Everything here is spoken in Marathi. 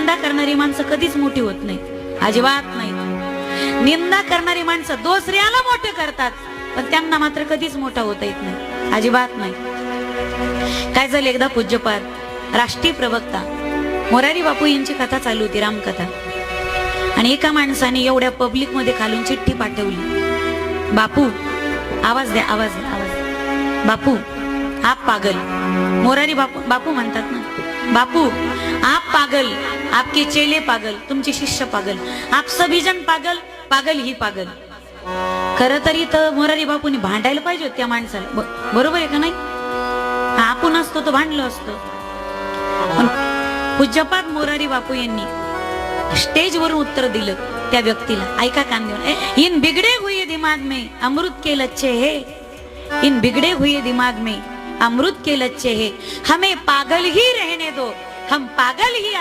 निंदा करणारी माणसं कधीच मोठी होत नाही, अजिबात नाही. निंदा करणारी माणसं दुसऱ्याला मोठे करतात, पण त्यांना मात्र कधीच मोठा होता येत नाही, अजिबात नाही. काय झालं, एकदा पूज्यपाद राष्ट्रीय प्रवक्ता मोरारी बापू यांची कथा चालू होती, रामकथा. आणि एका माणसाने एवढ्या पब्लिक मध्ये खालून चिठ्ठी पाठवली, बापू आवाज द्या, आवाज द्या, आवाज द्या. बापू आप पागल. मोरारी बापू म्हणतात ना, बापू आप पागल, आपके चेले पागल, तुमचे शिष्य पागल, आप सभी जन पागल, पागल ही पागल. खर तरी तर मोरारी बापूंनी भांडायला पाहिजे त्या माणसाला, बरोबर आहे का नाही? आपण असतो तो भांडलो असतो. पण पूज्यपाद मोरारी बापू यांनी स्टेजवरून उत्तर दिलं त्या व्यक्तीला, ऐका कान देऊन. इन बिगड़े हुए दिमाग में अमृत के लच्छे है, इन बिगड़े हुए दिमाग में अमृत के लच्छे है, हमें पागल ही रहने दो, हम पागल ही